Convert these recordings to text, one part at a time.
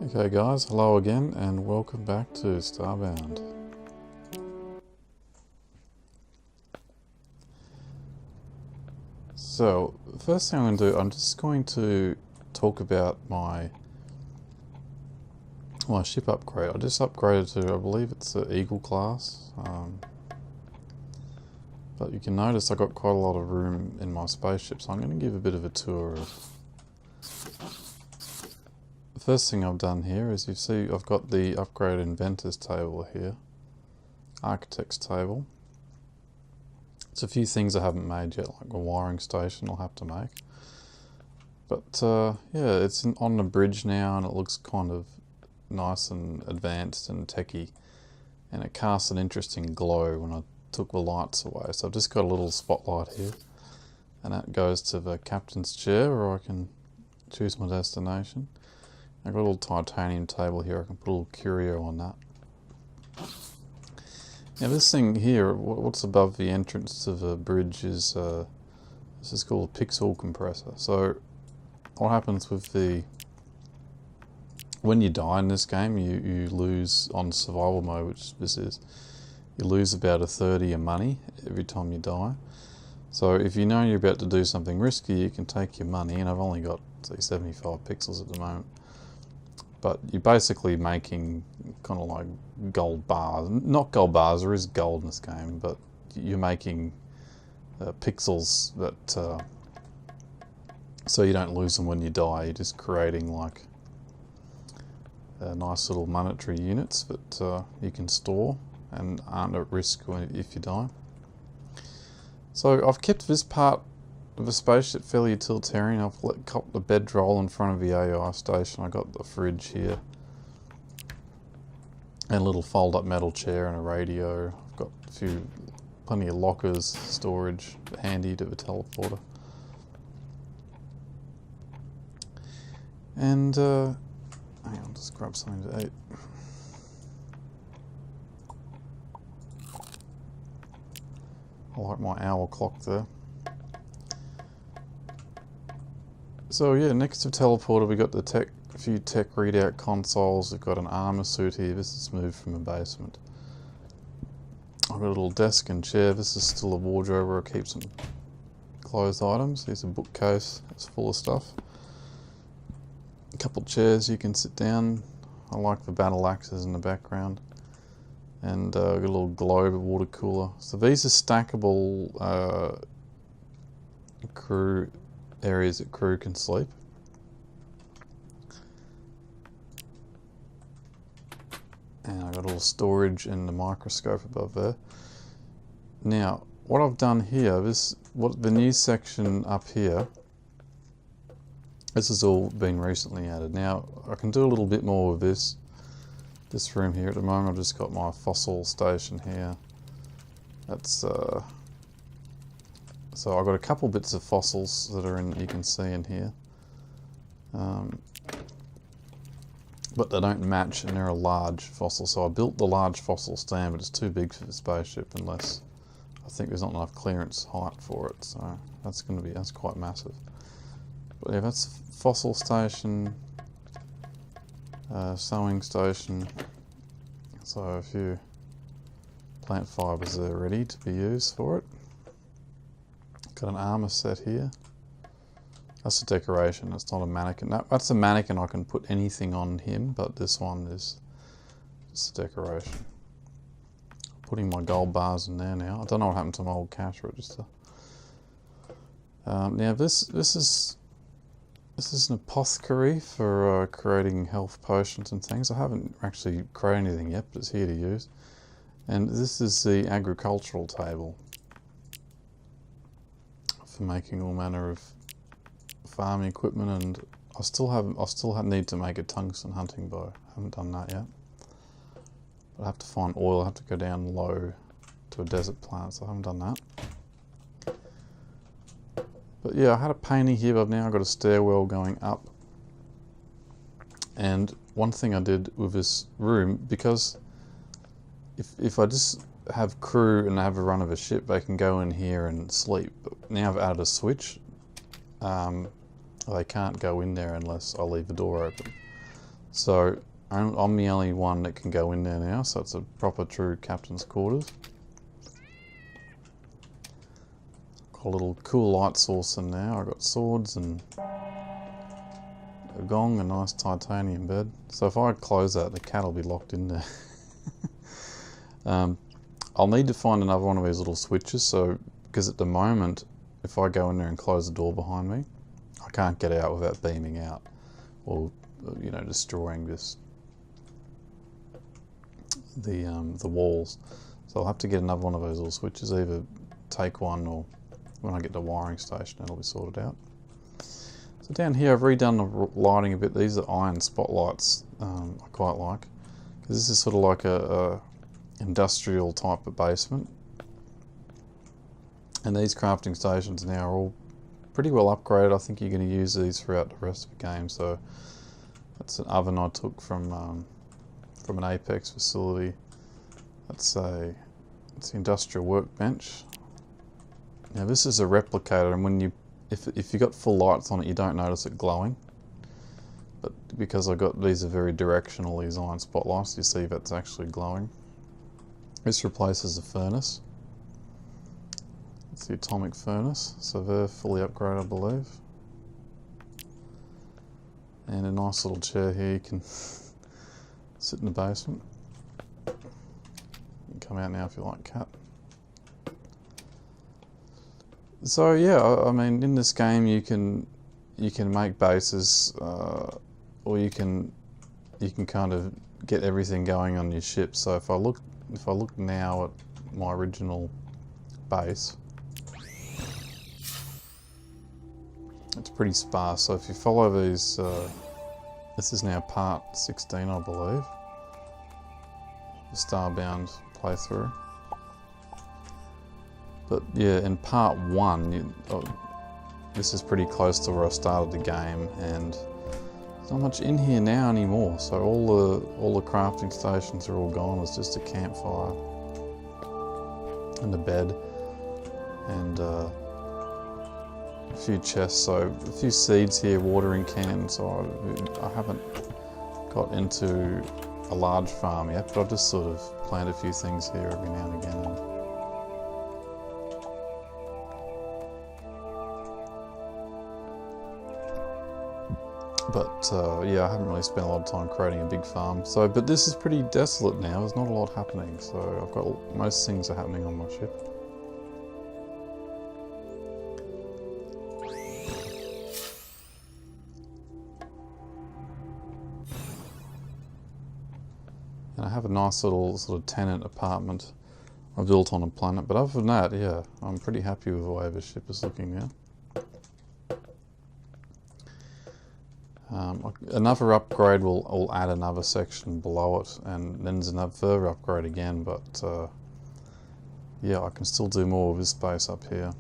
Okay guys, hello again and welcome back to Starbound. So, the first thing I'm going to do, I'm just going to talk about my ship upgrade. I just upgraded to, I believe it's the Eagle class. But you can notice I got quite a lot of room in my spaceship, so I'm going to give a bit of a tour of. The first thing I've done here is you see I've got the upgraded inventors table here, architects table. It's a few things I haven't made yet, like a wiring station I'll have to make. But yeah, it's on the bridge now and it looks kind of nice and advanced and techy, and it casts an interesting glow when I took the lights away. So I've just got a little spotlight here, and that goes to the captain's chair where I can choose my destination. I've got a little titanium table here, I can put a little curio on that. Now this thing here, what's above the entrance to the bridge is, this is called a pixel compressor. So what happens with when you die in this game, you lose on survival mode, which this is, you lose about 1/3 of your money every time you die. So if you know you're about to do something risky, you can take your money, and I've only got say 75 pixels at the moment. But you're basically making kind of like gold bars. Not gold bars, there is gold in this game, but you're making pixels that so you don't lose them when you die. You're just creating like nice little monetary units that you can store and aren't at risk if you die. So I've kept this part of the spaceship fairly utilitarian. I've got the bedroll in front of the AI station. I got the fridge here, and a little fold-up metal chair and a radio. I've got plenty of lockers, storage, handy to the teleporter. And hang on, I'll just grab something to eat. I like my hour clock there. So yeah, next to teleporter we got a few tech readout consoles. We've got an armor suit here. This is moved from the basement. I've got a little desk and chair. This is still a wardrobe where I keep some clothes items. Here's a bookcase. It's full of stuff. A couple chairs you can sit down. I like the battle axes in the background. And got a little globe water cooler. So these are stackable crew areas that crew can sleep. And I've got a little storage and the microscope above there. Now, what I've done here, the new section up here, this has all been recently added. Now, I can do a little bit more with this room here. At the moment, I've just got my fossil station here. That's so I've got a couple bits of fossils that are you can see in here, but they don't match, and they're a large fossil. So I built the large fossil stand, but it's too big for the spaceship unless I think there's not enough clearance height for it. So that's quite massive. But yeah, that's fossil station, sewing station. So a few plant fibres there ready to be used for it. Got an armor set here. That's a decoration, it's not a mannequin. That's a mannequin, I can put anything on him, but this one is just a decoration. Putting my gold bars in there now. I don't know what happened to my old cash register. Now this is an apothecary for creating health potions and things. I haven't actually created anything yet, but it's here to use. And this is the agricultural table for making all manner of farming equipment, and I still need to make a tungsten hunting bow. I haven't done that yet. But I have to find oil. I have to go down low to a desert plant, so I haven't done that. But yeah, I had a painting here, but now I've got a stairwell going up. And one thing I did with this room, because if I just have crew and have a run of a ship, they can go in here and sleep. But now I've added a switch. They can't go in there unless I leave the door open. So I'm the only one that can go in there now, so it's a proper true captain's quarters. Got a little cool light source in there. I've got swords and a gong, a nice titanium bed. So if I close that, the cat will be locked in there. I'll need to find another one of these little switches, so because at the moment, if I go in there and close the door behind me, I can't get out without beaming out, or you know, destroying the walls. So I'll have to get another one of those little switches, either take one, or when I get the wiring station it'll be sorted out. So down here I've redone the lighting a bit. These are iron spotlights, I quite like, because this is sort of like a industrial type of basement. And these crafting stations now are all pretty well upgraded. I think you're going to use these throughout the rest of the game. So that's an oven I took from an Apex facility. It's the industrial workbench. Now this is a replicator, and when if you got full lights on it, you don't notice it glowing. But because these are very directional, these iron spotlights, you see that's actually glowing. This replaces the furnace. It's the atomic furnace, so they're fully upgraded, I believe. And a nice little chair here, you can sit in the basement. You can come out now if you like, cat. So yeah, I mean, in this game you can make bases, or you can kind of get everything going on your ship. So if I look now at my original base, it's pretty sparse. So if you follow these, this is now part 16, I believe, the Starbound playthrough. But yeah, in part 1, this is pretty close to where I started the game, and there's not much in here now anymore. So all the crafting stations are all gone. It's just a campfire and a bed and a few chests. So a few seeds here, watering cans. So I haven't got into a large farm yet, but I've just sort of planted a few things here every now and again. But yeah, I haven't really spent a lot of time creating a big farm. So, but this is pretty desolate now. There's not a lot happening. So I've got most things are happening on my ship. And I have a nice little sort of tenant apartment I built on a planet. But other than that, yeah, I'm pretty happy with the way the ship is looking now. Another upgrade will add another section below it, and then there's another further upgrade again, but yeah, I can still do more with this space up here.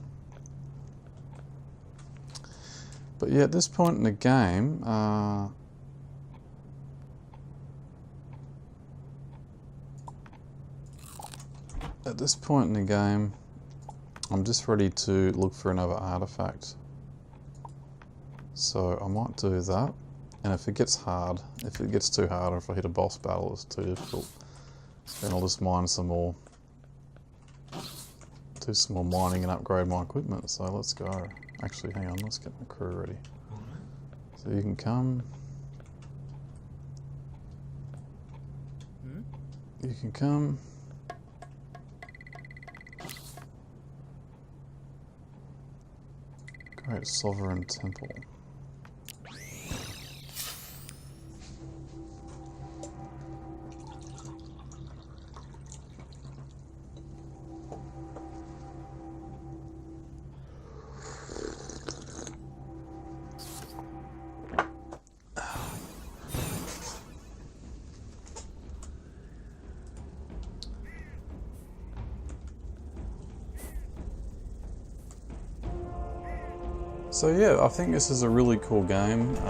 But yeah, at this point in the game, I'm just ready to look for another artifact. So I might do that, and if it gets too hard, or if I hit a boss battle it's too difficult, then I'll just mine some more, do some more mining and upgrade my equipment. So let's go. Actually, hang on, let's get my crew ready. So you can come. You can come. Great Sovereign Temple. So yeah, I think this is a really cool game. You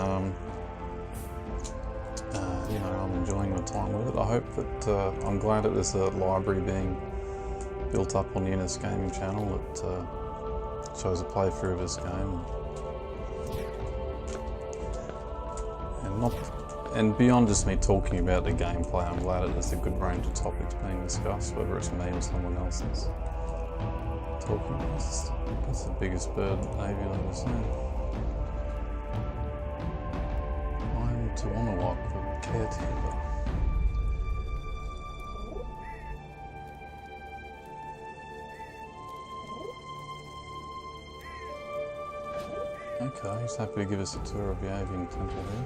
know, I'm enjoying my time with it. I hope that I'm glad that there's a library being built up on the Innes Gaming channel that shows a playthrough of this game, and And beyond just me talking about the gameplay, I'm glad there's a good range of topics being discussed, whether it's me or someone else that's talking. That's the biggest bird Navy I've ever seen. I'm to honour what the caretaker. Okay, he's happy to give us a tour of the avian temple here.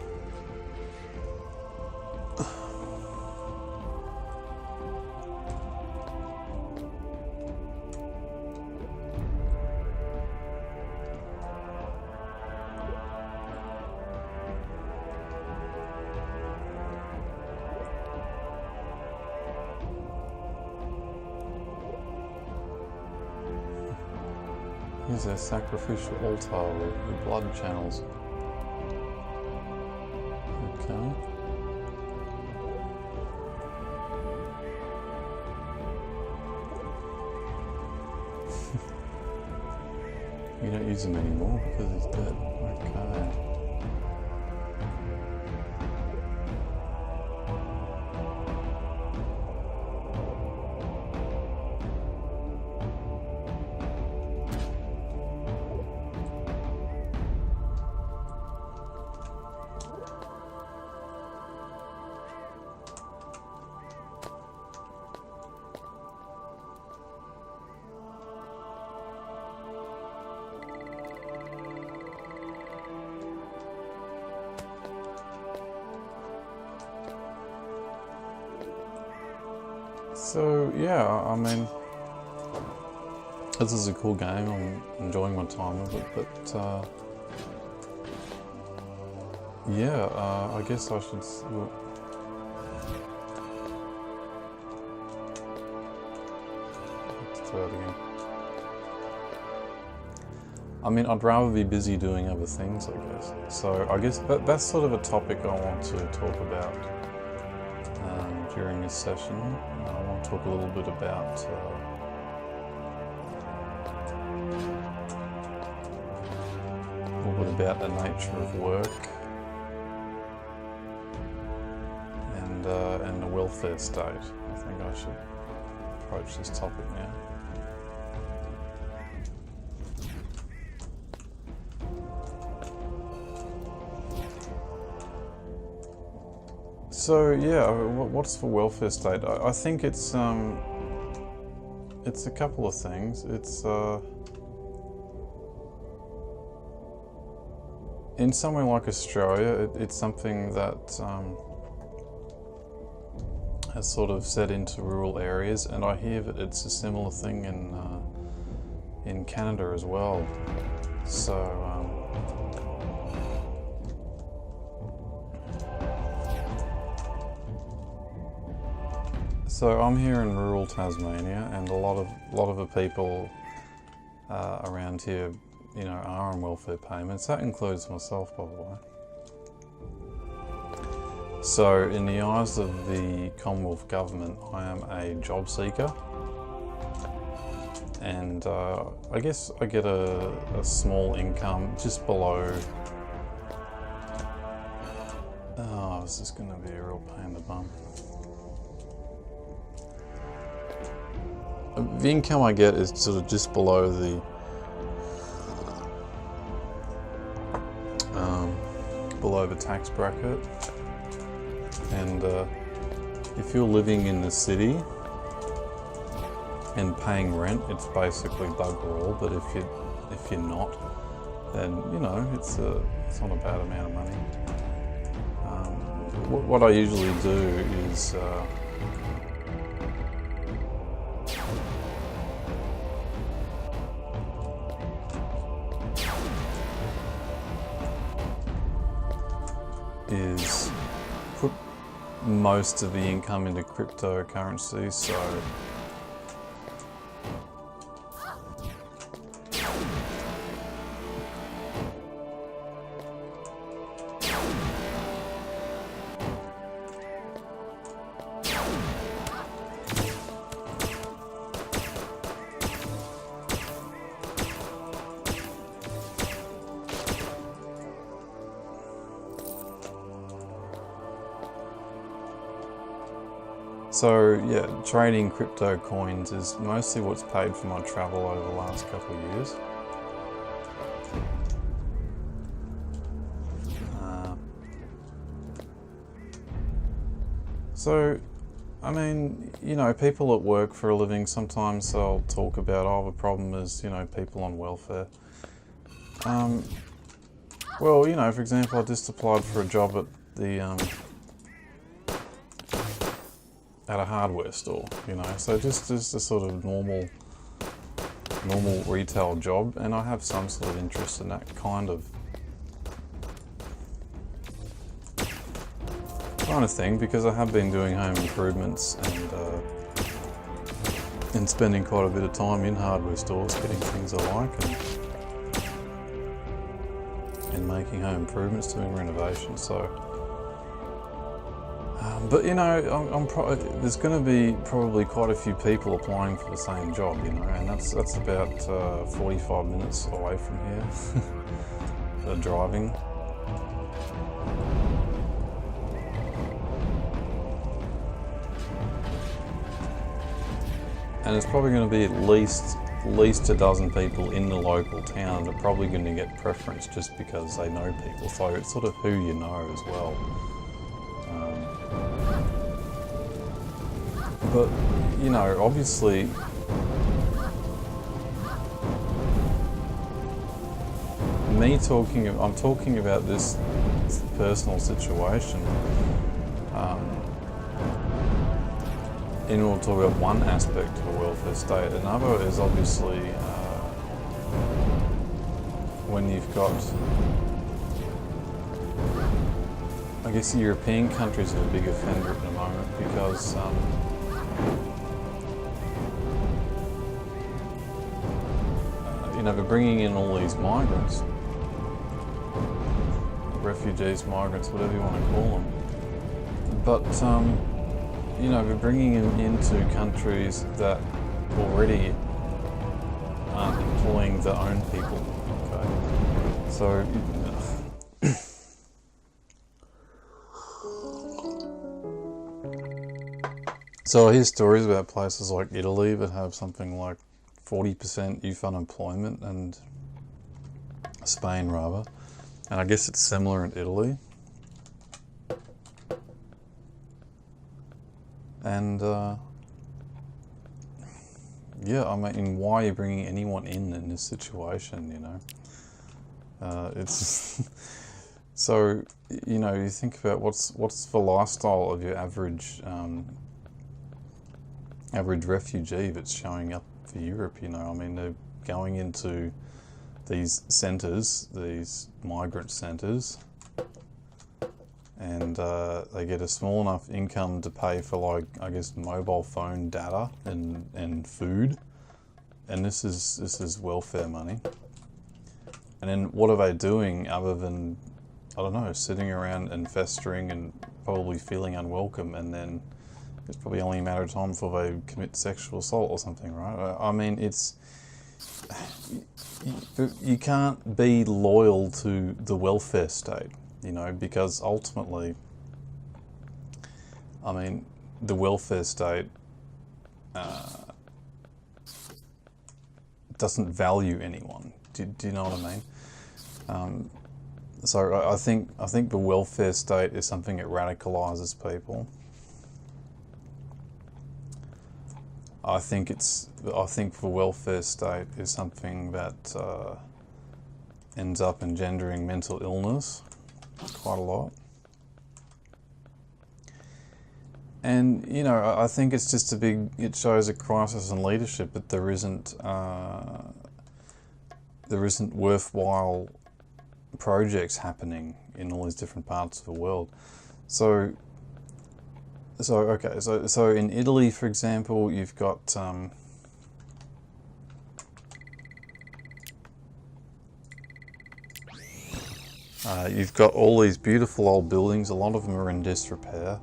Here's a sacrificial altar with blood channels. Okay. You don't use them anymore because he's dead. Okay. So yeah, I mean, this is a cool game. I'm enjoying my time with it, but yeah, I guess I should. Well, let's do that again. I mean, I'd rather be busy doing other things, I guess. So I guess that's sort of a topic I want to talk about during this session. I want to talk a little bit about the nature of work and the welfare state. I think I should approach this topic now. So yeah, what's the welfare state? I think it's a couple of things. It's in somewhere like Australia, it's something that has sort of set into rural areas, and I hear that it's a similar thing in Canada as well. So I'm here in rural Tasmania, and a lot of the people around here, you know, are on welfare payments. That includes myself, by the way. So in the eyes of the Commonwealth Government, I am a job seeker, and I guess I get a small income just below. Oh, this is going to be a real pain in the bum. The income I get is sort of just below the tax bracket, and if you're living in the city and paying rent, it's basically bugger all. But if you're not, then you know it's not a bad amount of money. What I usually do is put most of the income into cryptocurrency. So So yeah, trading crypto coins is mostly what's paid for my travel over the last couple of years. So, I mean, you know, people at work for a living, sometimes they'll talk about, oh, the problem is, you know, people on welfare. Well, you know, for example, I just applied for a job at the, at a hardware store, you know, so just a sort of normal retail job, and I have some sort of interest in that kind of thing, because I have been doing home improvements and spending quite a bit of time in hardware stores getting things I like and making home improvements, doing renovations. So, but you know, there's going to be probably quite a few people applying for the same job, you know, and that's about 45 minutes away from here, driving. And it's probably going to be at least a dozen people in the local town that are probably going to get preference just because they know people. So it's sort of who you know as well. But, you know, obviously, I'm talking about this personal situation. And we'll talk about one aspect of a welfare state. Another is obviously when you've got, I guess the European countries are a big offender at the moment, because you know, they're bringing in all these migrants, refugees, migrants, whatever you want to call them. But you know, we're bringing them into countries that already aren't employing their own people. Okay, so so I hear stories about places like Italy that have something like 40% youth unemployment, and Spain rather, and I guess it's similar in Italy. And yeah, I mean, why are you bringing anyone in this situation, you know? It's so, you know, you think about what's the lifestyle of your average refugee that's showing up for Europe, you know? I mean, they're going into these centres, these migrant centres, and they get a small enough income to pay for, like, I guess, mobile phone data and food, and this is welfare money. And then what are they doing other than, I don't know, sitting around and festering and probably feeling unwelcome, and then it's probably only a matter of time before they commit sexual assault or something, right? I mean, you can't be loyal to the welfare state, you know, because ultimately, I mean, the welfare state doesn't value anyone. Do you know what I mean? So I think the welfare state is something that radicalizes people. I think the welfare state is something that ends up engendering mental illness quite a lot. And, you know, I think it's just it shows a crisis in leadership, that there isn't worthwhile projects happening in all these different parts of the world. So in Italy, for example, you've got you've got all these beautiful old buildings. A lot of them are in disrepair,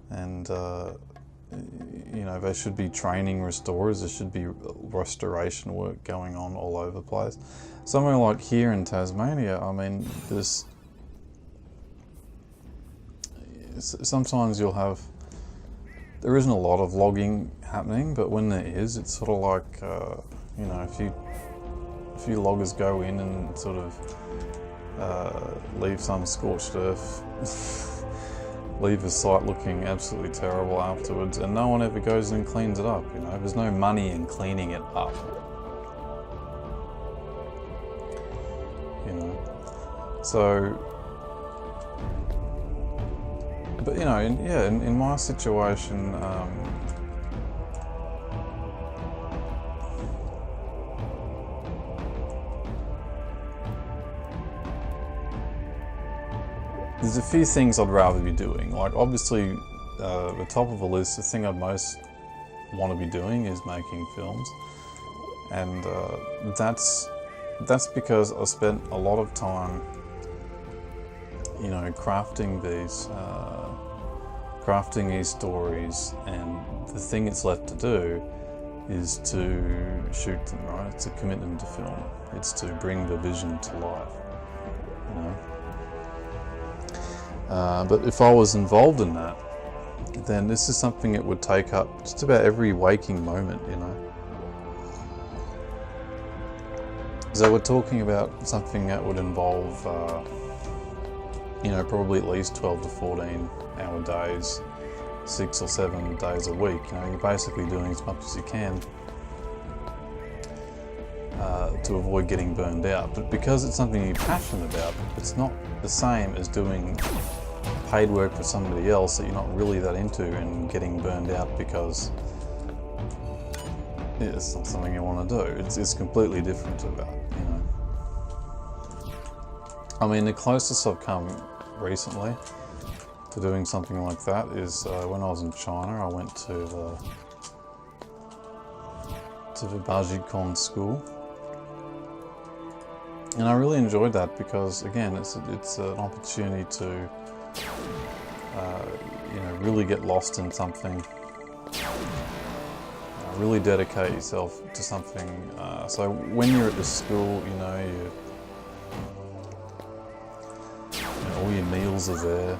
and you know, there should be training restorers. There should be restoration work going on all over the place. Somewhere like here in Tasmania, I mean, sometimes you'll have there isn't a lot of logging happening, but when there is, it's sort of like, you know, a few loggers go in and sort of leave some scorched earth, leave a site looking absolutely terrible afterwards, and no one ever goes and cleans it up, you know. There's no money in cleaning it up, you know. So, but you know, in my situation, there's a few things I'd rather be doing. Like, obviously, the top of the list, the thing I'd most want to be doing is making films, and that's because I spent a lot of time, you know, crafting these stories, and the thing it's left to do is to shoot them, right? It's to commit them to film. It's to bring the vision to life, you know. But if I was involved in that, then this is something that would take up just about every waking moment, you know. So we're talking about something that would involve, you know, probably at least 12 to 14 hour days, 6 or 7 days a week. You know, you're basically doing as much as you can to avoid getting burned out. But because it's something you're passionate about, it's not the same as doing paid work for somebody else that you're not really that into and getting burned out because it's not something you want to do. It's completely different to that, you know. I mean, the closest I've come recently to doing something like that is when I was in China. I went to the Bajikon school, and I really enjoyed that because, again, it's an opportunity to you know, really get lost in something, really dedicate yourself to something. So when you're at the school, you know, all your meals are there.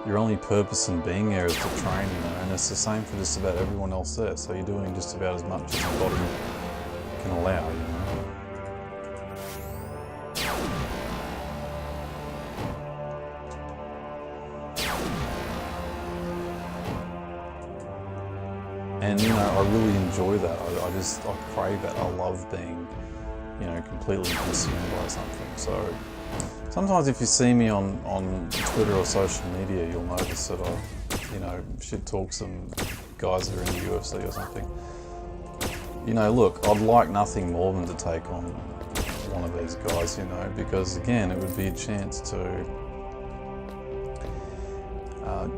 Your only purpose in being there is to train, you know, and it's the same for just about everyone else there. So you're doing just about as much as your body can allow, you know. And, you know, I really enjoy that. I crave that. I love being, you know, completely consumed by something. So sometimes if you see me on Twitter or social media, you'll notice that I, you know, shit talk some guys that are in the UFC or something. You know, look, I'd like nothing more than to take on one of these guys, you know, because again, it would be a chance to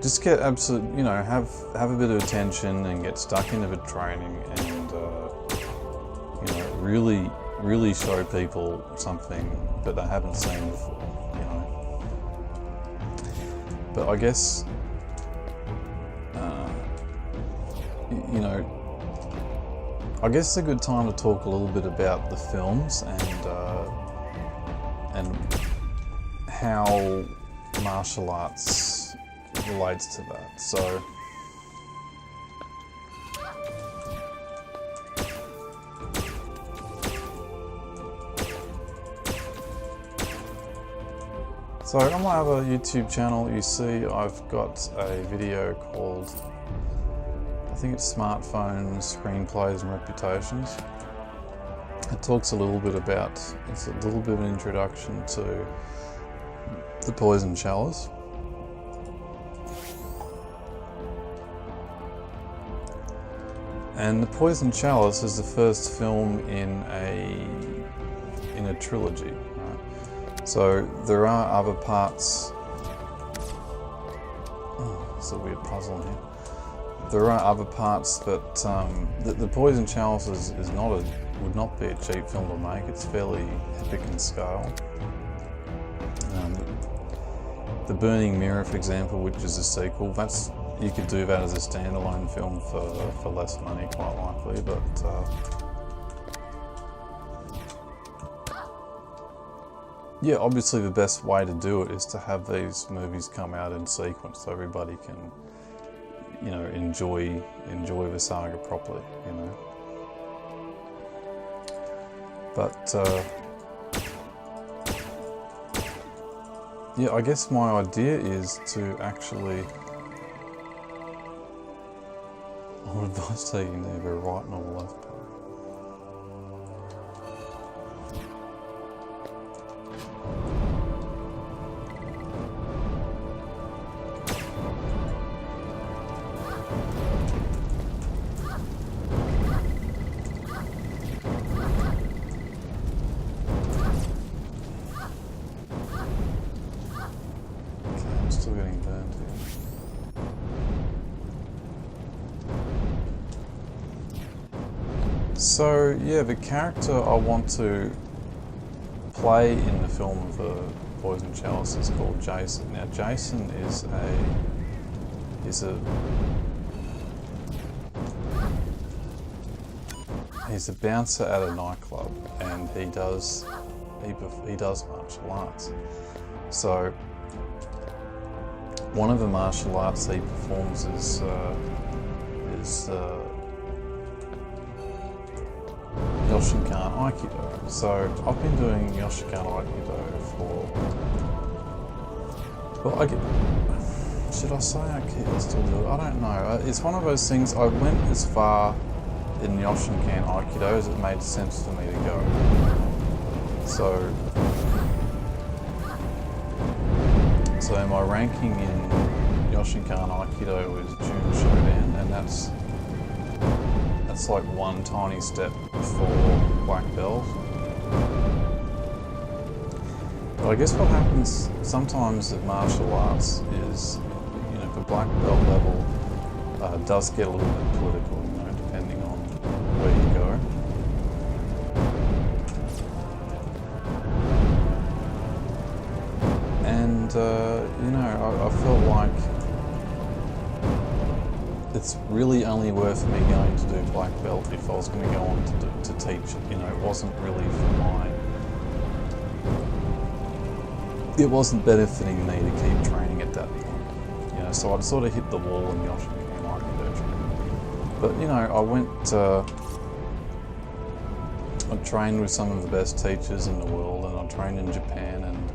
just get absolute, you know, have a bit of attention and get stuck into the training and, you know, really show people something that they haven't seen before, you know. But I guess, you know, I guess it's a good time to talk a little bit about the films and how martial arts relates to that. So on my other YouTube channel, you see I've got a video called, I think it's Smartphones, Screenplays and Reputations. It talks a little bit about, it's a little bit of an introduction to the poison chalice. And the Poison Chalice is the first film in a trilogy, right? So there are other parts. Oh, it's a weird puzzle here. There are other parts that the Poison Chalice would not be a cheap film to make. It's fairly epic in scale. The Burning Mirror, for example, which is a sequel, you could do that as a standalone film for less money, quite likely, but yeah, obviously the best way to do it is to have these movies come out in sequence so everybody can, you know, enjoy the saga properly, you know. But yeah, I guess my idea is to actually, I would advise taking either a right or a left path. Still getting burned here. So yeah, the character I want to play in the film of the Poison Chalice is called Jason. Now Jason is he's a bouncer at a nightclub, and he does martial arts. So one of the martial arts he performs is Yoshinkan Aikido. So I've been doing Yoshinkan Aikido for, well, should I say I still do it? I don't know. It's one of those things, I went as far in Yoshinkan Aikido as it made sense for me to go. So my ranking in Yoshinkan Aikido is Jun Shodan, and that's like one tiny step before black belt. But I guess what happens sometimes with martial arts is, you know, the black belt level does get a little bit political, you know, depending on where you go. And you know, I felt like it's really only worth me going to do black belt if I was going to go on to teach it. You know, it wasn't really it wasn't benefiting me to keep training at that point. You know, so I'd sort of hit the wall in Yoshinkan Aikido training. But you know, I went, I trained with some of the best teachers in the world, and I trained in Japan and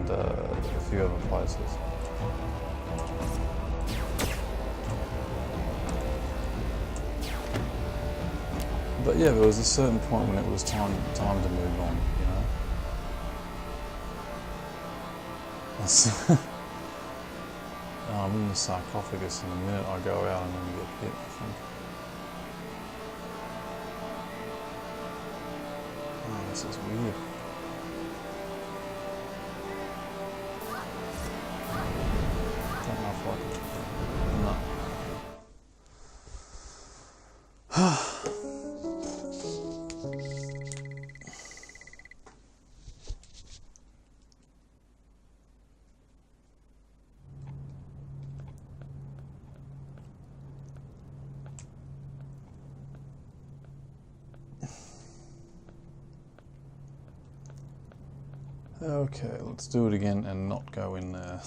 a few other places. But yeah, there was a certain point when it was time to move on, you know. I'm in the sarcophagus in a minute. I go out and then get hit, I think. Oh, this is weird. Don't know if I can. No. Okay, let's do it again and not go in there.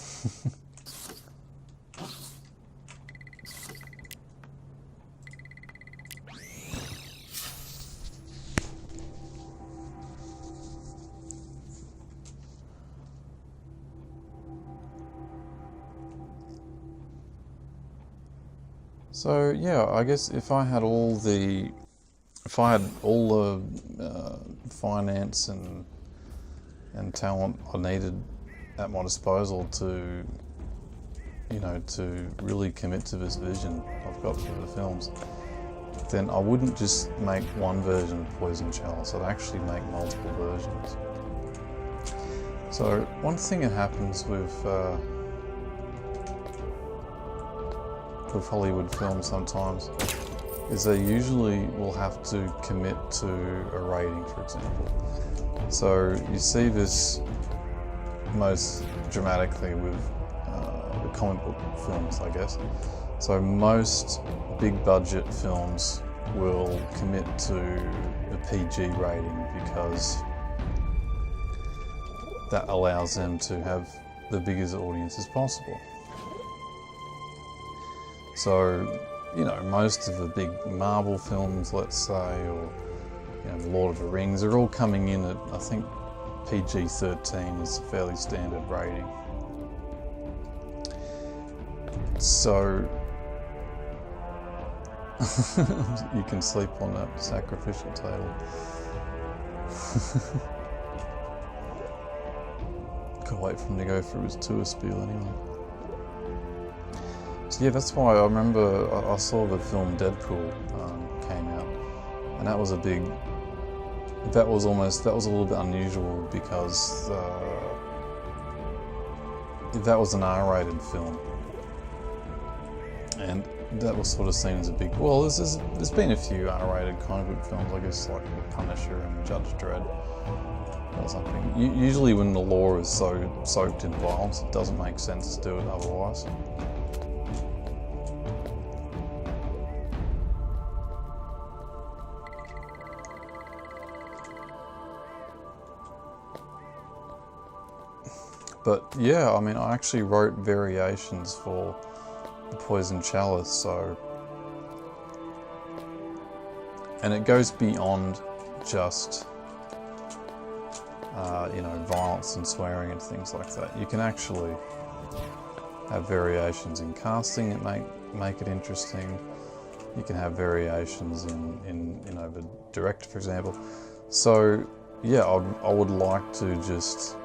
So yeah, I guess if I had all the finance and talent I needed at my disposal to, you know, to really commit to this vision I've got for the films, then I wouldn't just make one version of Poison Chalice, I'd actually make multiple versions. So one thing that happens with Hollywood films sometimes is they usually will have to commit to a rating, for example. So you see this most dramatically with the comic book films, I guess. So most big budget films will commit to a PG rating because that allows them to have the biggest audience as possible. So, you know, most of the big Marvel films, let's say, or, you know, The Lord of the Rings, are all coming in at, I think, PG-13 is a fairly standard rating. So, you can sleep on that sacrificial table. Can't wait for him to go through his tour spiel anyway. So yeah, that's why I remember I saw the film Deadpool came out, and that was a big. That was a little bit unusual because that was an R-rated film, and that was sort of seen as a big. Well, there's been a few R-rated comic book films, I guess, like Punisher and Judge Dredd or something. Usually, when the lore is so soaked in violence, it doesn't make sense to do it otherwise. But yeah, I mean, I actually wrote variations for the Poison Chalice, so, and it goes beyond just, you know, violence and swearing and things like that. You can actually have variations in casting that make it interesting. You can have variations in you know, the director, for example. So yeah, I would like to just,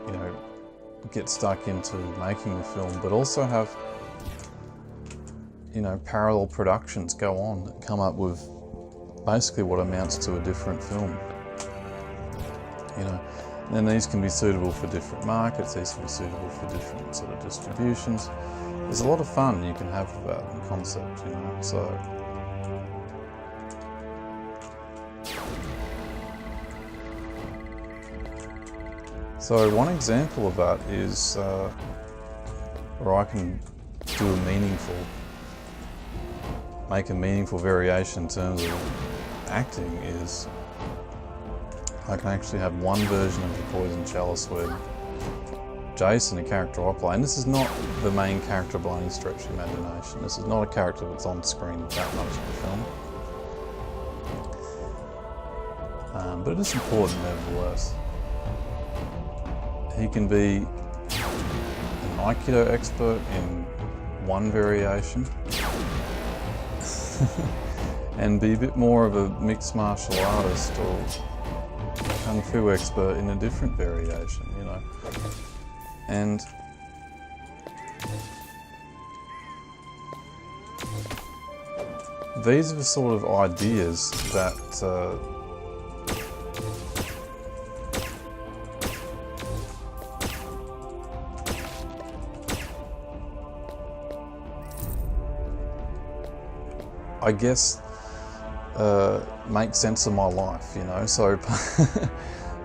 you know, get stuck into making the film, but also have, you know, parallel productions go on that come up with basically what amounts to a different film. You know, and these can be suitable for different markets, these can be suitable for different sort of distributions. There's a lot of fun you can have with that concept, you know, so. So one example of that is where I can do make a meaningful variation in terms of acting is I can actually have one version of the Poison Chalice where Jason, a character I play, and this is not the main character by any stretch of imagination. This is not a character that's on screen that much of the film. But it is important nevertheless. He can be an Aikido expert in one variation and be a bit more of a mixed martial artist or Kung Fu expert in a different variation, you know. And these are the sort of ideas that I guess make sense of my life, you know. So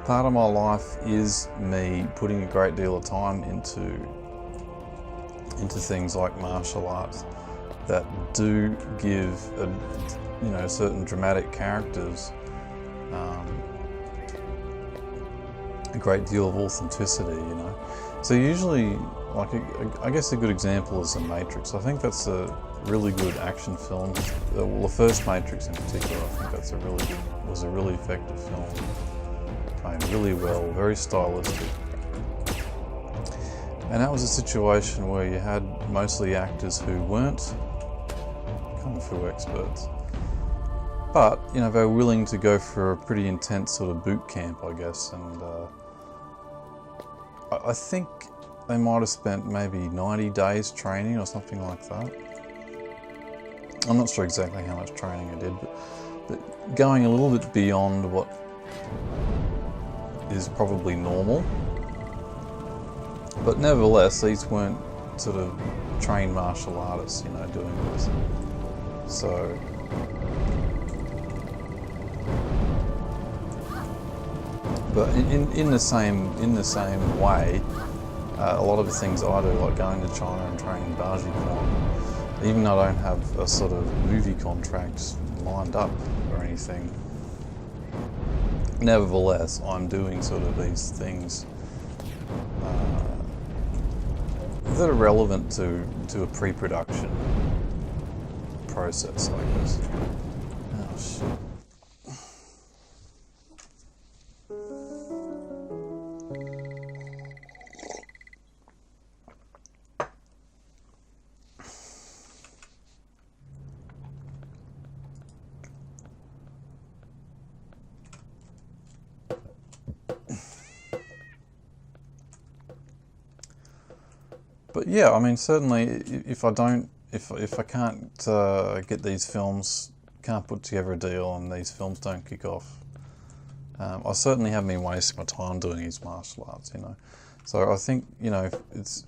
part of my life is me putting a great deal of time into things like martial arts that do give you know, certain dramatic characters a great deal of authenticity, you know. So usually, like, I guess a good example is The Matrix. I think that's a really good action film. Well, the first Matrix in particular, I think that's was a really effective film. Played really well, very stylistic. And that was a situation where you had mostly actors who weren't Kung Fu experts. But, you know, they were willing to go for a pretty intense sort of boot camp, I guess, and I think they might have spent maybe 90 days training or something like that. I'm not sure exactly how much training I did, but going a little bit beyond what is probably normal. But nevertheless, these weren't sort of trained martial artists, you know, doing this. So, but in the same way, a lot of the things I do, like going to China and training Baji Quan, even though I don't have a sort of movie contract lined up or anything, nevertheless, I'm doing sort of these things that are relevant to a pre-production process, I guess. Oh shit. But yeah, I mean, certainly, if I can't get these films, can't put together a deal, and these films don't kick off, I certainly haven't been wasting my time doing these martial arts, you know. So I think, you know, it's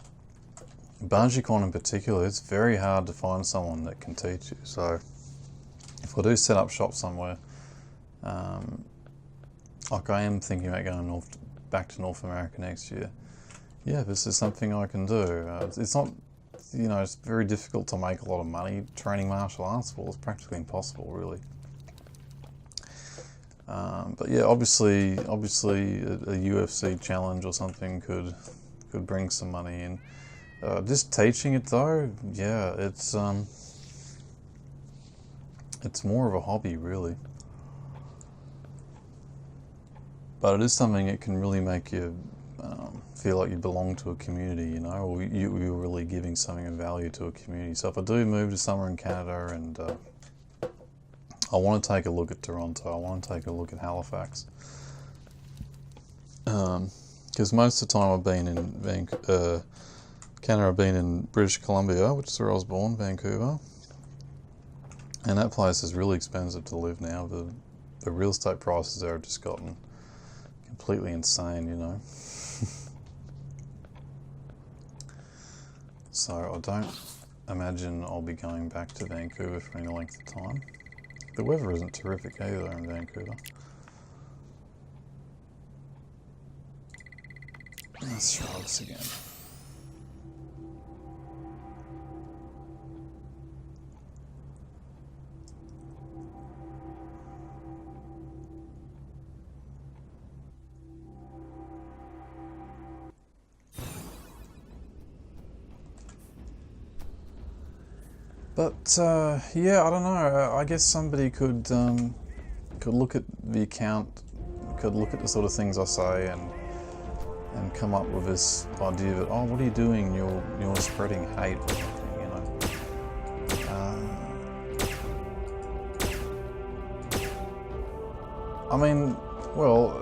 BungeeCon in particular. It's very hard to find someone that can teach you. So if I do set up shop somewhere, like I am thinking about going back to North America next year. Yeah, this is something I can do. It's not, you know, it's very difficult to make a lot of money training martial arts. Well, it's practically impossible, really. But yeah, obviously, a UFC challenge or something could bring some money in. Just teaching it though, yeah, it's more of a hobby, really. But it is something that can really make you feel like you belong to a community, you know, or you're really giving something of value to a community. So if I do move to somewhere in Canada and I want to take a look at Toronto, I want to take a look at Halifax, because most of the time I've been in Canada, I've been in British Columbia, which is where I was born, Vancouver, and that place is really expensive to live now. The real estate prices there have just gotten completely insane, you know. So I don't imagine I'll be going back to Vancouver for any length of time. The weather isn't terrific either in Vancouver. Let's try this again. But yeah, I don't know. I guess somebody could look at the account, could look at the sort of things I say, and come up with this idea that, oh, what are you doing? You're spreading hate or something, you know. I mean, well,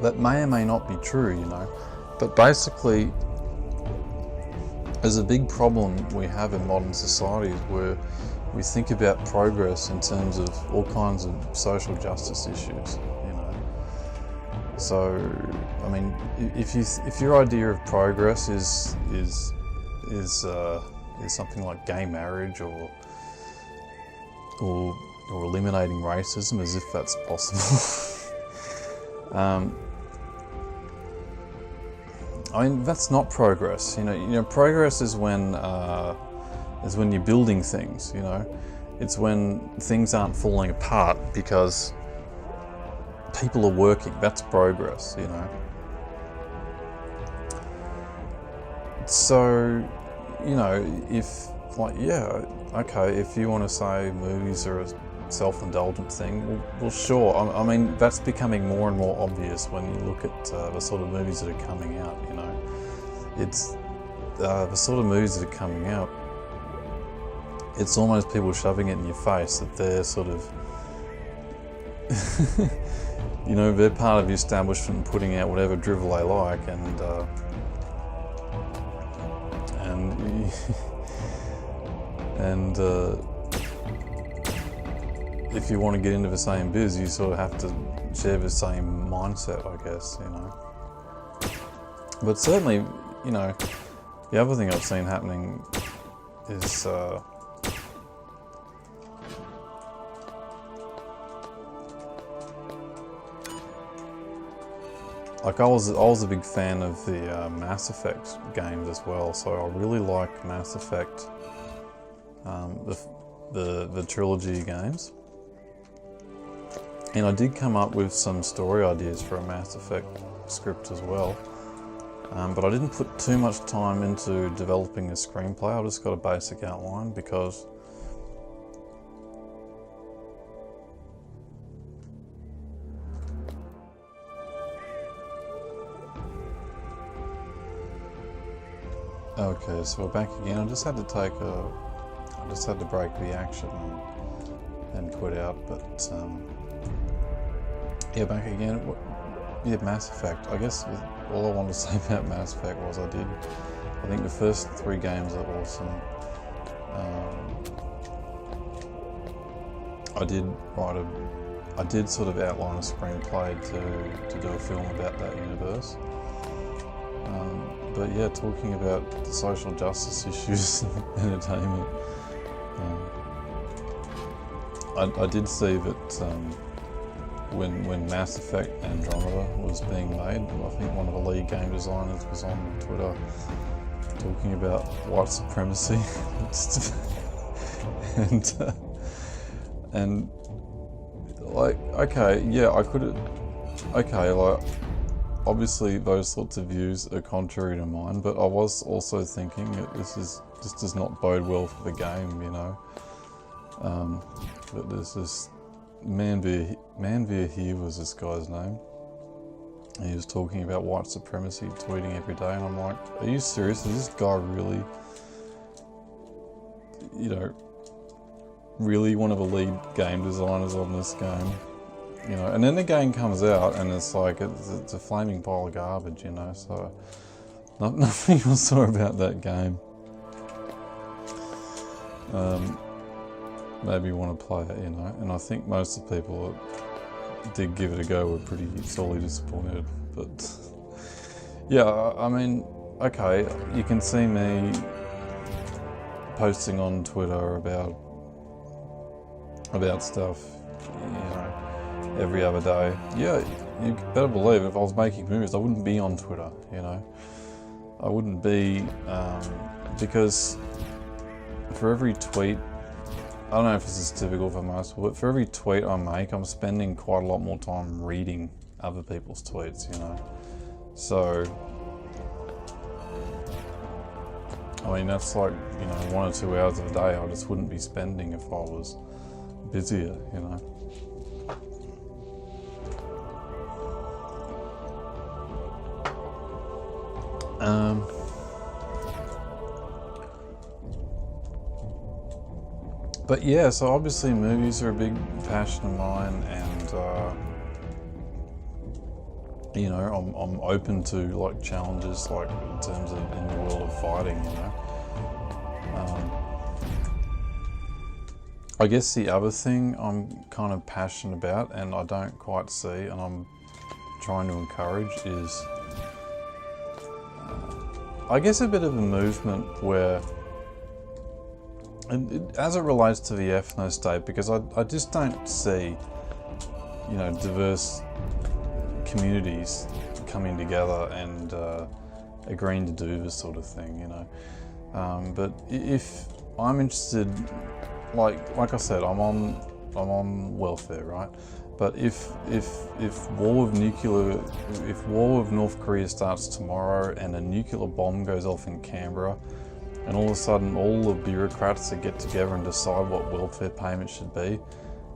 that may or may not be true, you know. But basically, there's a big problem we have in modern societies where we think about progress in terms of all kinds of social justice issues, you know. So, I mean, if your idea of progress is something like gay marriage or eliminating racism, as if that's possible. I mean, that's not progress. You know, progress is when you're building things. You know, it's when things aren't falling apart because people are working. That's progress. You know. So, you know, if you want to say movies are a self-indulgent thing, well, sure. I mean, that's becoming more and more obvious when you look at the sort of movies that are coming out, you know. It's the sort of movies that are coming out, it's almost people shoving it in your face that they're sort of, you know, they're part of the establishment and putting out whatever drivel they like, and if you want to get into the same biz, you sort of have to share the same mindset, I guess, you know. But certainly, you know, the other thing I've seen happening is like I was a big fan of the Mass Effect games as well, so I really like Mass Effect, the trilogy games. And I did come up with some story ideas for a Mass Effect script as well. But I didn't put too much time into developing a screenplay. I just got a basic outline because okay, so we're back again. I just had to break the action and quit out, but yeah, back again. Yeah, Mass Effect. I guess all I wanted to say about Mass Effect was I think the first 3 games are awesome. I did sort of outline a screenplay to do a film about that universe. But yeah, talking about the social justice issues and entertainment, I did see that when Mass Effect Andromeda was being made, I think one of the lead game designers was on Twitter talking about white supremacy and like, okay, yeah, like obviously those sorts of views are contrary to mine, but I was also thinking that this does not bode well for the game, you know. But there's this Manveer here was this guy's name. And he was talking about white supremacy, tweeting every day, and I'm like, are you serious? Is this guy really, you know, really one of the lead game designers on this game? You know, and then the game comes out and it's like, it's a flaming pile of garbage, you know, so nothing I saw about that game maybe you want to play it, you know, and I think most of the people that did give it a go were pretty sorely disappointed, but yeah, I mean, okay, you can see me posting on Twitter about stuff, you know, every other day. Yeah, you better believe if I was making movies, I wouldn't be on Twitter, you know. I wouldn't be, because for every tweet, I don't know if this is typical for most people, but for every tweet I make, I'm spending quite a lot more time reading other people's tweets, you know. So, I mean, that's like, you know, 1 or 2 hours of a day I just wouldn't be spending if I was busier, you know. But yeah, so obviously movies are a big passion of mine, and you know, I'm open to like challenges, like in terms of in the world of fighting, you know. I guess the other thing I'm kind of passionate about, and I don't quite see, and I'm trying to encourage, is I guess a bit of a movement where, as it relates to the Ethno state, because I just don't see, you know, diverse communities coming together and agreeing to do this sort of thing, you know. But if I'm interested, like I said, I'm on welfare, right? But if war with North Korea starts tomorrow and a nuclear bomb goes off in Canberra, and all of a sudden all the bureaucrats that get together and decide what welfare payment should be,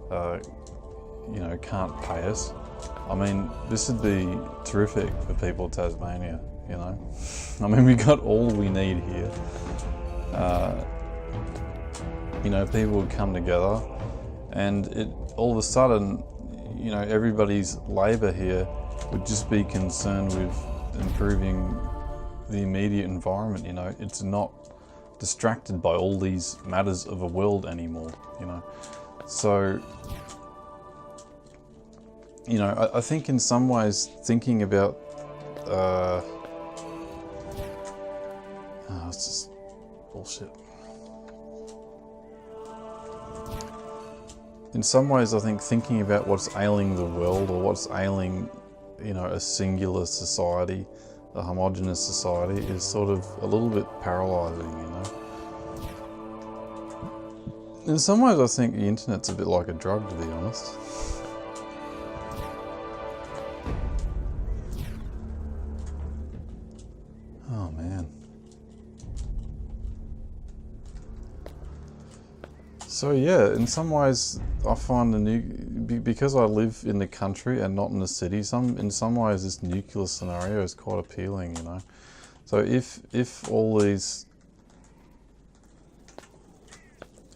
you know, can't pay us. I mean, this would be terrific for people of Tasmania, you know. I mean, we got all we need here. You know, people would come together, and all of a sudden, you know, everybody's labour here would just be concerned with improving the immediate environment, you know. It's not distracted by all these matters of the world anymore, you know. So, you know, I think in some ways thinking about, it's just bullshit. In some ways, I think thinking about what's ailing the world, or what's ailing, you know, a singular society, a homogenous society, is sort of a little bit paralysing, you know. In some ways, I think the internet's a bit like a drug, to be honest. So yeah, in some ways I find because I live in the country and not in the city, in some ways this nuclear scenario is quite appealing, you know. So if all these,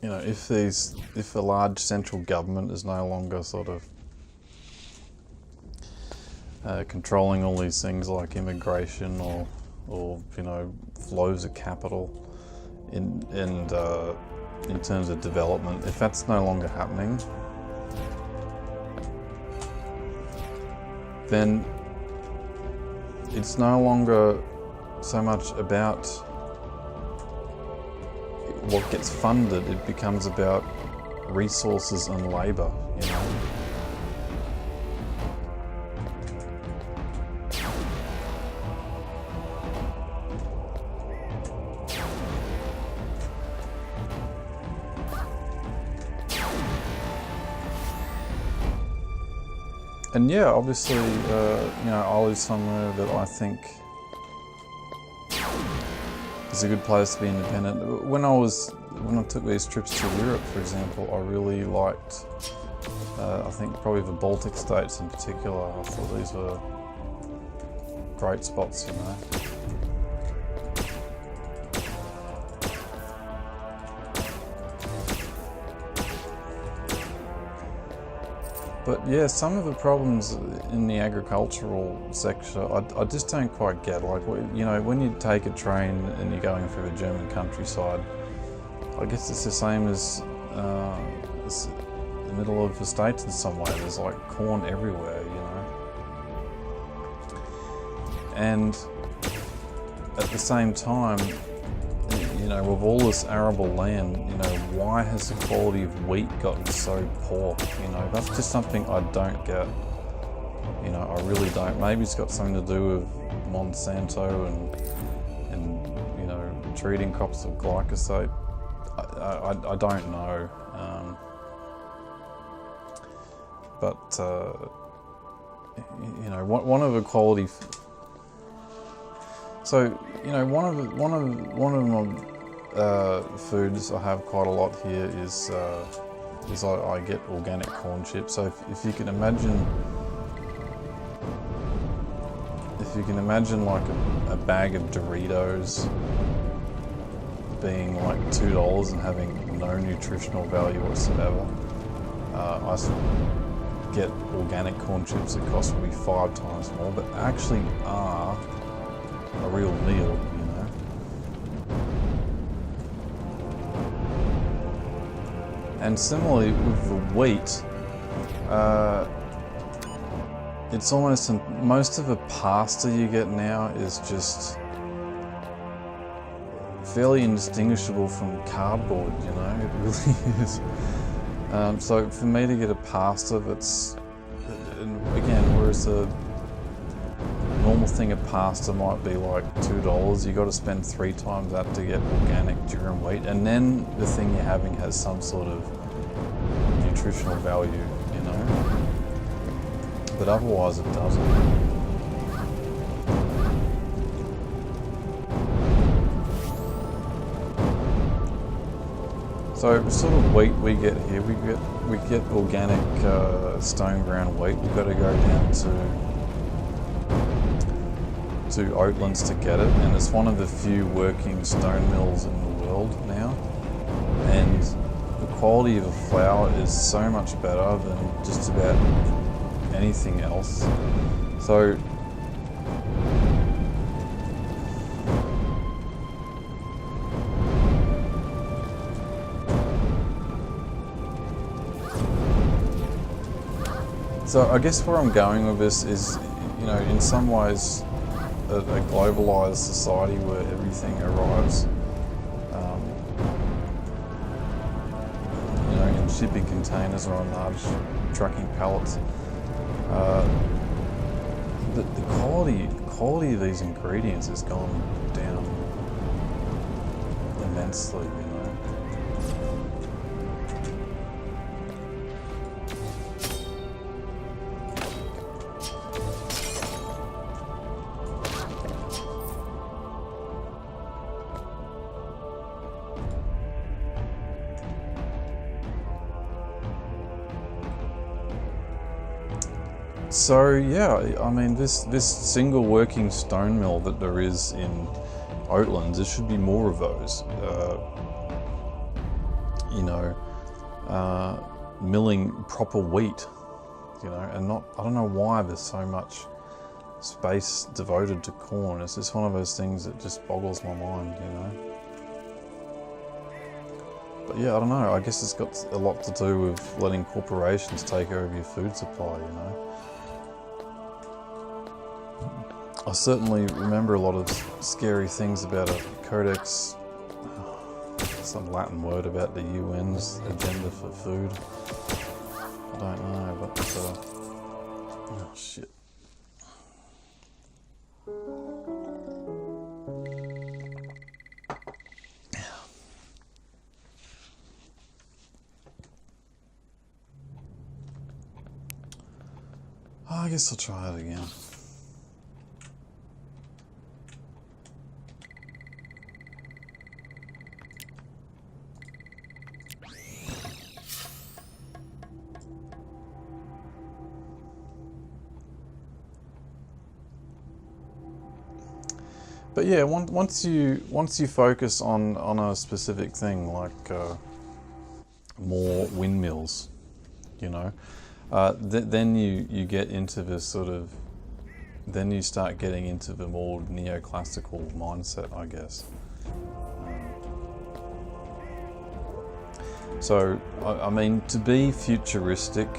you know, if a large central government is no longer sort of controlling all these things like immigration or you know, flows of capital in terms of development, if that's no longer happening, then it's no longer so much about what gets funded, it becomes about resources and labour, you know. And yeah, obviously, you know, I live somewhere that I think is a good place to be independent. When I took these trips to Europe, for example, I really liked, I think probably the Baltic states in particular. I thought these were great spots, you know. But yeah, some of the problems in the agricultural sector, I just don't quite get. Like, you know, when you take a train and you're going through the German countryside, I guess it's the same as the middle of the States in some way. There's like corn everywhere, you know. And at the same time, you know, with all this arable land, you know, why has the quality of wheat gotten so poor? You know, that's just something I don't get. You know, I really don't. Maybe it's got something to do with Monsanto and you know, treating crops with glyphosate. I don't know. But you know, one of the quality. So, you know, one of my foods I have quite a lot here is I get organic corn chips. So if you can imagine, like a bag of Doritos being like $2 and having no nutritional value whatsoever, I get organic corn chips that cost me 5 times more, but actually are a real meal, you know. And similarly with the wheat, it's almost, most of the pasta you get now is just fairly indistinguishable from cardboard, you know, it really is. So for me to get a pasta that's, again, whereas a normal thing of pasta might be like $2, you got to spend 3 times that to get organic durum wheat, and then the thing you're having has some sort of nutritional value, you know. But otherwise it doesn't. So the sort of wheat we get here, we get organic stone ground wheat. We've got to go down to Oatlands to get it, and it's one of the few working stone mills in the world now. And the quality of the flour is so much better than just about anything else. So I guess where I'm going with this is, you know, in some ways, a globalized society where everything arrives, you know, in shipping containers or on large trucking pallets. The quality of these ingredients has gone down immensely, you know. So yeah, I mean this single working stone mill that there is in Oatlands, there should be more of those. You know, milling proper wheat. You know, and not, I don't know why there's so much space devoted to corn. It's just one of those things that just boggles my mind, you know. But yeah, I don't know, I guess it's got a lot to do with letting corporations take over your food supply, you know. I certainly remember a lot of scary things about a codex, some Latin word about the UN's agenda for food. I don't know, but oh shit. I guess I'll try it again. But yeah, once you focus on a specific thing, like more windmills, you know, then you get into this sort of, then you start getting into the more neoclassical mindset, I guess. So I mean, to be futuristic,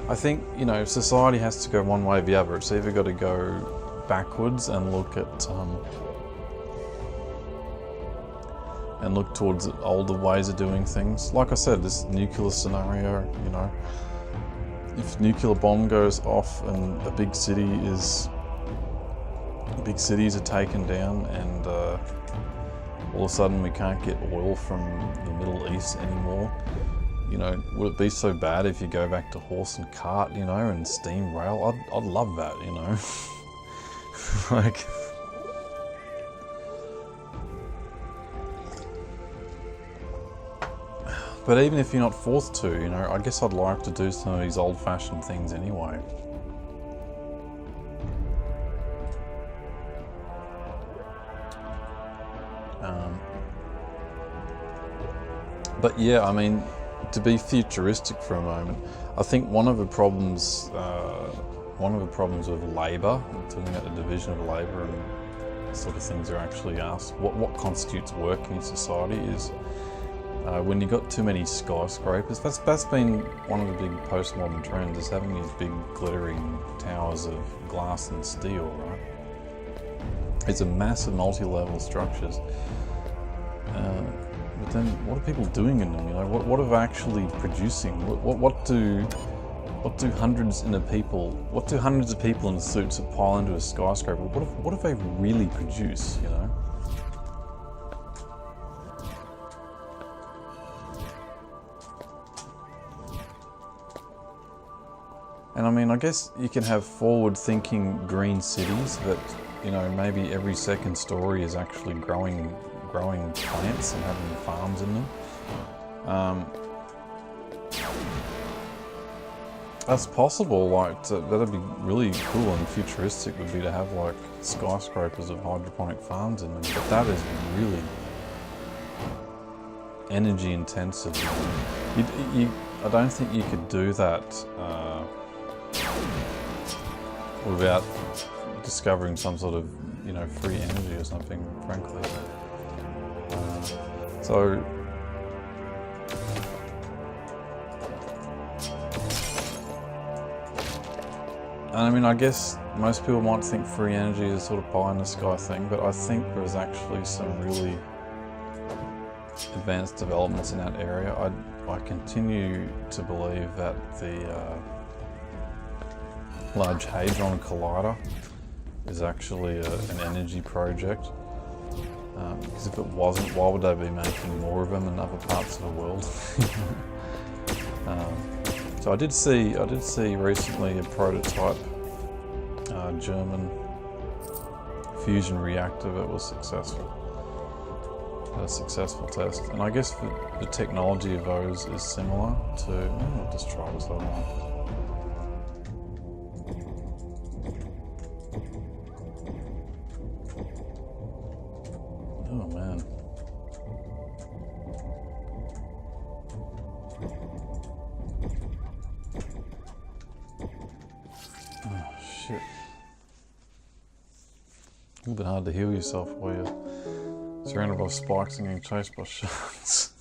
I think, you know, society has to go one way or the other. It's either got to go backwards and look at and look towards older ways of doing things. Like I said, this nuclear scenario, you know, if nuclear bomb goes off and big cities are taken down, and all of a sudden we can't get oil from the Middle East anymore. You know, would it be so bad if you go back to horse and cart, you know, and steam rail? I'd love that, you know. Like, but even if you're not forced to, you know, I guess I'd like to do some of these old-fashioned things anyway. But yeah, I mean, to be futuristic for a moment, I think one of the problems with labour, talking about the division of labour and sort of things are actually asked, what constitutes work in society is when you've got too many skyscrapers. That's been one of the big postmodern trends, is having these big glittering towers of glass and steel, right? It's a massive multi-level structures. But then, what are people doing in them? You know, what are they actually producing? What do hundreds of people in suits that pile into a skyscraper? What if they really produce? You know. And I mean, I guess you can have forward-thinking green cities that, you know, maybe every second story is actually growing plants and having farms in them. That's possible. Like, that'd be really cool and futuristic. Would be to have like skyscrapers of hydroponic farms in them. But that is really energy intensive. I don't think you could do that without discovering some sort of, you know, free energy or something, frankly. So I mean, I guess most people might think free energy is sort of pie in the sky thing, but I think there's actually some really advanced developments in that area. I continue to believe that the Large Hadron Collider is actually an energy project. Because if it wasn't, why would they be making more of them in other parts of the world? So I did see recently a prototype German fusion reactor that was successful. a successful test. And I guess the technology of those is similar to, I'll just try this other one. Oh man. Oh shit. A little bit hard to heal yourself while you're surrounded by spikes and getting chased by sharks.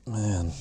Man.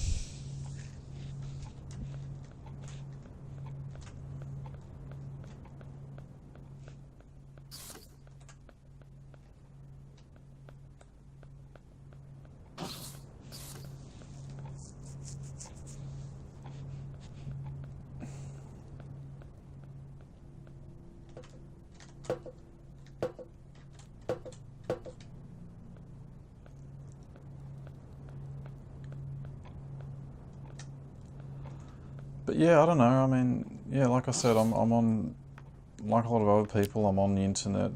But yeah, I don't know. I mean, yeah, like I said, I'm on, like a lot of other people, I'm on the internet,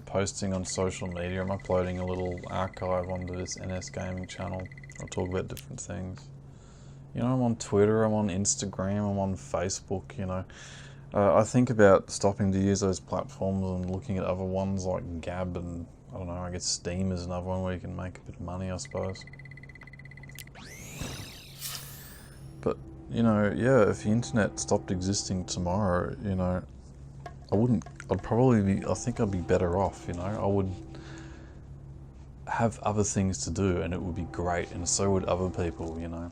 posting on social media. I'm uploading a little archive onto this NS Gaming channel. I'll talk about different things. You know, I'm on Twitter, I'm on Instagram, I'm on Facebook, you know. I think about stopping to use those platforms and looking at other ones like Gab and, I don't know, I guess Steam is another one where you can make a bit of money, I suppose. But, you know, yeah, if the internet stopped existing tomorrow, you know, I think I'd be better off, you know. I would have other things to do and it would be great, and so would other people, you know.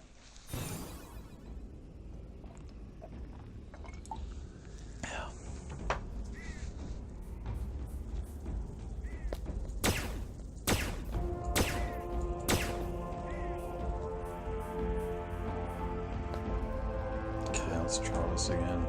Okay, let's try this again.